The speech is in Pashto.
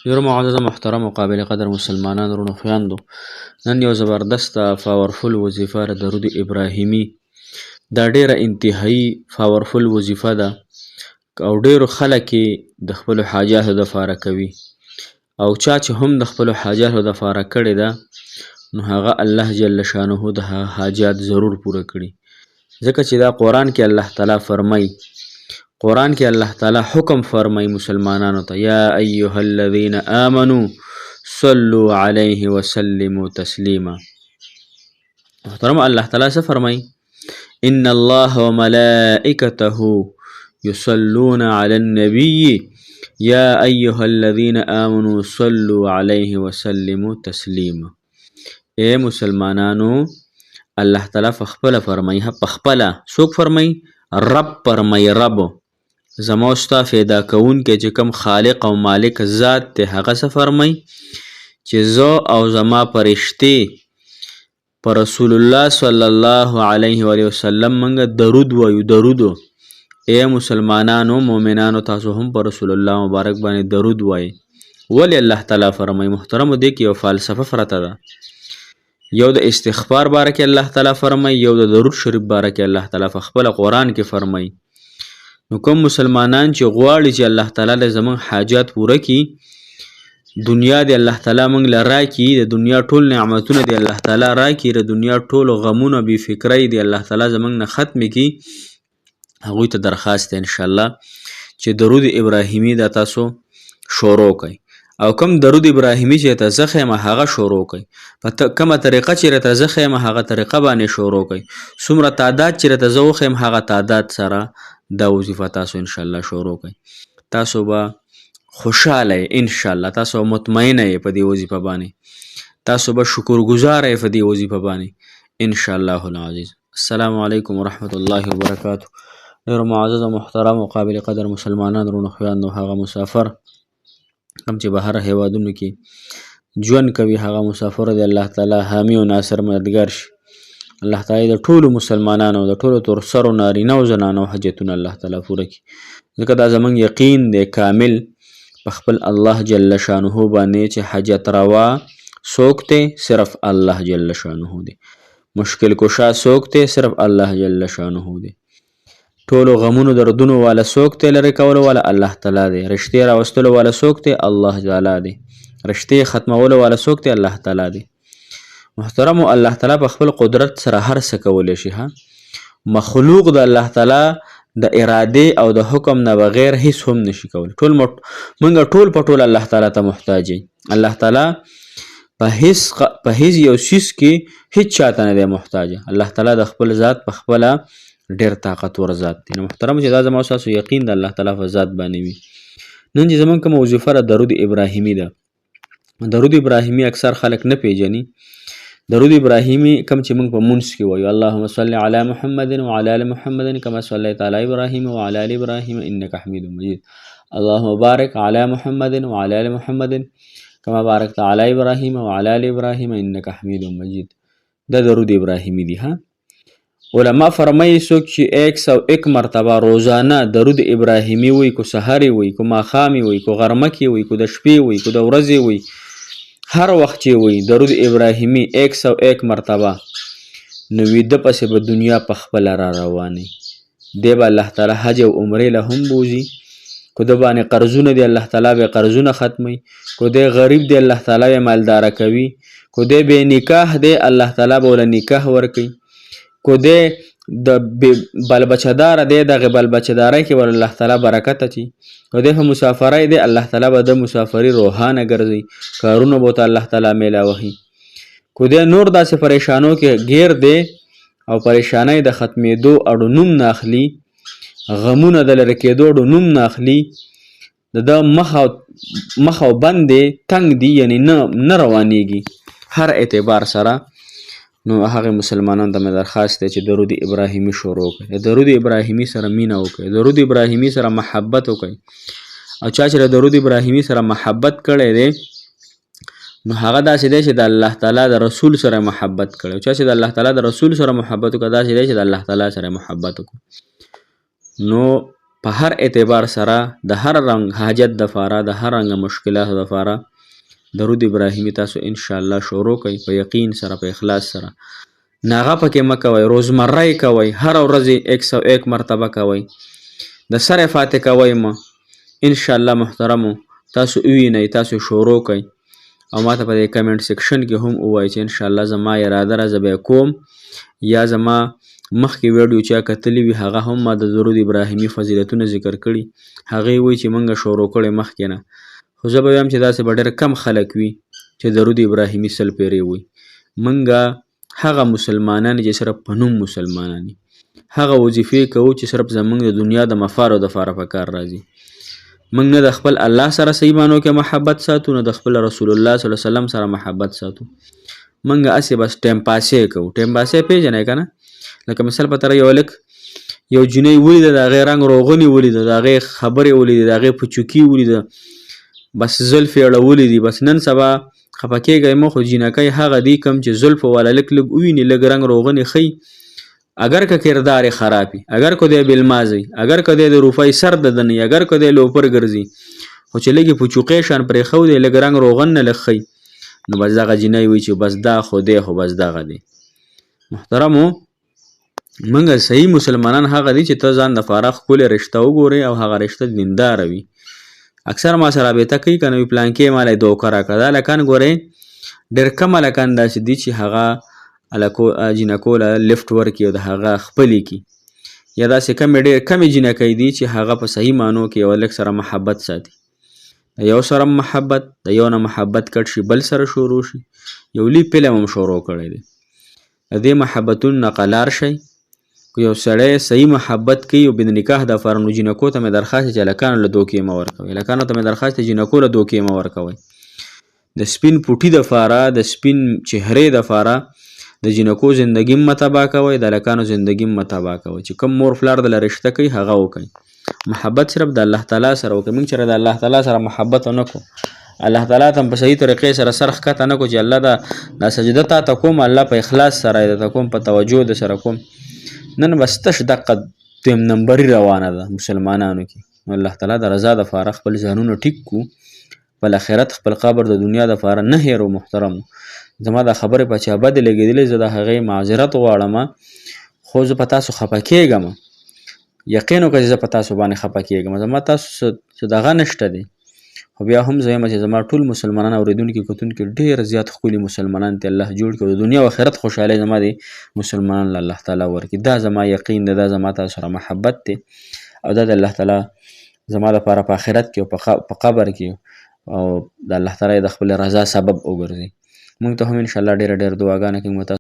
ډیرو معزز محترم او قابل قدر مسلمانانو ورونو خویندو، نن یو زبردست پاورفل وظیفه ده درود ابراهیمي. دا ډیره انتهایی پاورفل وظیفه ده او ډیرو خلک د خپل حاجاتو دپاره کوي او چا چې هم د خپل حاجاتو دپاره کړې ده نو هغه الله جل شانه د هغه حاجات ضرور پوره کړي، ځکه چې دا قرآن کې الله تعالی فرمایي، قرآن کې الله تعالی حکم فرمایي مسلمانانو ته، یا ایها الذین آمنوا صلوا علیه وسلموا تسلیما. محترم الله تعالی څه فرمایي؟ ان الله وملائکته يصلون على النبي يا أيها الذين آمنوا صلوا عليه وسلموا تسليما. اے مسلمانانو، الله تعالی فخپل فرمایي، فخپل څوک فرمایي؟ رب فرمایي. رب زما استا فیدا کون کې چې کوم خالق او مالک ذات ته هغه څه فرمایي چې زه او زما فرشتې پر رسول الله صلی الله علیه و وسلم منګه درود وایو. درودو اے مسلمانانو مؤمنانو، تاسو هم پر رسول الله مبارک باندې درود وایي. ولی الله تعالی فرمایي؟ محترمو دې کې یو فلسفه پرته ده. یو د استغفار باره کې الله تعالی فرمایي، یو د درود شریف باره کې الله تعالی په خپل قرآن کې فرمایي. نو کوم مسلمانان چې غواړي چې الله تعالی له زموږ حاجات پوره کړي، دنیا دی الله تعالی موږ له راکړي، د دنیا ټول نعمتونه دی الله تعالی راکړي، د دنیا ټول غمونه بې فکرۍ دی الله تعالی زموږ نه ختم کړي، هغوی ته درخواست دی انشاءالله چې درود ابراهیمي دا تاسو شروع کړئ، او کوم درود ابراهیمي چې ته زه ښیم هغه شروع کړئ، په کومه طریقه چې راته زه ښیم هغه طریقه باندې شروع کړئ، څومره تعداد چې راته زه وښیم هغه تعداد سره دا وظیفه تاسو انشاءالله شروع کړئ. تاسو به خوشحاله انشاءالله، تاسو مطمئنه په دې وظیفه باندې، تاسو به شکرګزاره په دې وظیفه باندې انشاءالله العزیز. السلام علیکم ورحمت الله وبرکاتو. ډېر معزز او محترم او قابل قدر مسلمانان ورونو خویندو، هغه مسافر کوم چې بهر هیوادونو کې ژوند کوي، هغه مسافر دی الله تعالی حامی او ناصر مددګار شي. الله تعالی د ټولو مسلمانانو د ټولو ترسرو نارینه او زنانو حاجتونه الله تعالی پوره کړي، ځکه دا زموږ یقین دی کامل په خپل الله جل شانه باندې چې حاجت روا څوک دی؟ صرف الله جل شانه دی. مشکل کشا څوک دی؟ صرف الله جل شانه دی. ټولو غمونو دردونو والا څوک دی؟ لرې کولو والا الله تعالی دی. رشتې راوستلو والا څوک دی؟ الله تعالی دی. رشتې ختمولو والا څوک دی؟ الله تعالی دی. محترمو، الله تعالی په خپل قدرت سره هر څه کولی شي. مخلوق د الله تعالی د اراده او د حکم نه بغیر هیڅ هم نشي کولی. موږ ټول په ټول الله تعالی ته محتاج یو. الله تعالی په هیڅ یو څیز کې هیڅ چاته نه دی محتاج. الله تعالی د خپل ذات په خپله ډېر طاقتور ذات دی. نو محترمو، چې دا زما ستاسو یقین د الله تعالی په ذات باندې وي. نن چې زموږ کومه وظیفه ده درود ابراهیمي ده. درود ابراهیمي اکثر خلک نه پیژني. درود ابراهیمي کوم چې موږ په مونځ کې وایو، اللهم صل علی محمد وعلى ال محمد كما صليت على ابراهيم وعلى ال ابراهيم انك حميد مجيد، اللهم بارك على محمد وعلى ال محمد كما باركت على ابراهيم وعلى ال ابراهيم انك حميد مجيد. دا درود ابراهیمي دی. علما فرمایي څوک چې 101 مرتبه روزانه درود ابراهیمي وایي، کو سحر وایي، کو ماښام وایي، کو غرمه کې وایي، کو د شپې وایي، کو د ورځې وایي، هر وخت چې وایي درود ابراهیمي 101 مرتبه، نو ویده پسې به دنیا په خپله را رواني. دی به الله تعالی حج او عمرې له هم بوځي. کو د باندې قرضونه دی الله تعالی به قرضونه ختموي. کو دی غریب دی الله تعالی به مالداره کوي. کو دی بې نکاح دی الله تعالی به ورله نکاح ورکوي. کو دی د بل بچهداره دی دغې بل بچهدارۍ کې ورله الله تعالی برکت اچي. کو دی په مسافرۍ دی الله تعالی به د مسافري روحانه ګرځوي، کارونه به ورته الله تعالی میلاوهي. کو دی نور داسې پریشانو کې ګیر دی او پریشانۍ د ختمېدو اړو نوم نه اخلي، غمونه د لرې کېدو اړو نوم نه اخلي، د ده مخ او بند دی تنګ دی، یعنی نه روانېږي هر اعتبار سره. نو هغه مسلمانانو ته مې درخواست دی چې درود ابراهیمي شروع کړئ، د درود ابراهیمي سره مینه وکړئ، درود ابراهیمي سره محبت وکړئ. او چا چې د درود ابراهیمي سره محبت کړی دی نو هغه داسې دی چې د الله تعالی د رسول سره محبت کړی. او چا چې د الله تعالی د رسول سره محبت وکړه داسې دی چې د الله تعالی سره محبت وکړو. نو په هر اعتبار سره د هر رنګ حاجت دپاره د هر رنګ مشکلاتو دپاره درود ابراهیمي تاسو ان شاء الله شروع کړئ په یقین سره په اخلاص سره. ناغه پکې مه کوئ، روزمره یې کوئ، هر ورځ 101 مرتبه کوئ، د سر فاتحه کوئ مه. ان شاء الله محترمو تاسو ووینئ، تاسو شروع کړئ او ماته په دې کمنټ سیکشن کې هم ووایئ چې ان شاء الله زما اراده ده زه به کوم، یا زما مخکې ویډیو چا کتلی وي هغه هم ما د درود ابراهیمي فضیلتونه ذکر کړي، هغې وایي چې موږ شروع کړی مخکې نه، خو زه به وایم چې داسې به ډېر کم خلک وي چې درود ابراهیمي 100 پیرې وایي. موږ هغه مسلمانان چې صرف په نوم مسلمانان دي، هغه وظیفې کوو چې صرف زموږ د دنیا د مفارو دپاره په کار راځي. موږ نه د خپل الله سره صحیح معنو کې محبت ساتو، نه د خپل رسول الله صلی الله علیه وسلم سره محبت ساتو. موږ هسې بس ټایم پاسې کوو. ټایم پاسې پیژنئ که نه؟ لکه مثال په طرح یو هلک یو جنۍ ولیده، د هغې رنګ روغنې ولیده، د هغې خبرې ولیدې، د هغې پچوکي ولیده، بس زلفې اړولې دي. بس نن سبا خفه کېږئ مه، خو جینکۍ هغه دي کوم چې زلفو والا لږ لږ وویني، لږ رنګ روغنې ښي، اگر که کردار خرابی، اگر که دی بالمازی، اگر که دی د روپۍ سر د دنی، اگر که دی لوپر ګرځي، خو چې لږې پچوقې شان پرېښودی، لږ رنګ روغن نه لږ ښی، نو بس دغه جینۍ وایي چې بس دا خو دی خو بس دغه دی. محترمو موږ صحیح مسلمانان هغه دي چې ته ځان دپاره ښکلې رشته وګورې او هغه رشته دینداره وي. اکثر ما سره رابطه کوي که نه وي پلانکې مالی دوکه راکړه. دا هلکان ګورئ ډېر کم هلکان داسې دي چې هغه جینکو له لفټ ورکړي او د هغه خپلې کړي، یا داسې ډېر کمې جینکۍ دي چې هغه په صحیح معنو کې یو هلک سره محبت ساتي. د یو سره محبت، د یو نه محبت کټ شي بل سره شروع شي. یو لوی فلم هم شروع کړی دی. د دې محبتونو نه قلار شئ. که یو سړی صحیح محبت کوي او بد نکاح دپاره، نو جینکو ته مې درخواست دی چې هلکانو له دوکې مه ورکوئ. هلکانو ته مې درخواست دی جینکو له دوکې مه ورکوئ. د سپین پوټي دپاره، د سپین چهرې دپاره د جینکو زندگی مه تباه کوئ، د هلکانو زندگی مه تباه کوئ. چې کوم مور پلار دله رشته کوي هغه وکئ. محبت صرف د الله تعالی سره وکئ. موږ چېرې د الله تعالی سره محبت ونه کړو، الله تعالی ته هم په صحیح طریقې سره سر ښکته نه کړو چې الله دا سجده تا ته کوم، الله په اخلاص سره یې درته کوم، په توجه د سره کوم. نن بس تش دقه دویم نمبري روانه ده مسلمانانو کې. نو الله تعالی د رضا دپاره خپل ځانونه ټیک کړو، خپل آخرت خپل قبر د دنیا دپاره نه هېرو. محترمو زما دا خبرې په چا بدې لګېدلې، زه د هغې معذرت غواړم، خو زه په تاسو خفه کېږم. یقین وکړئ چې زه په تاسو باندې خفه کېږم، زما تاسو څه دغه نشته دی. خو بیا هم زه وایم چې زما ټول مسلمانان اورېدونکي کتونکي ډېر زیات ښکلي مسلمانان ته الله جوړ کړي او د دنیا او آخرت خوشحالۍ زما د مسلمانانو له الله تعالی ورکړي. دا زما یقین دی، دا زما تاسو سره محبت دی او دا د الله تعالی زما لپاره په آخرت کې او په قبر کې او د الله تعالی د خپل رضا سبب وګرځي. موږ ته هم انشاءالله ډېره ډېره دعاګانې کوي.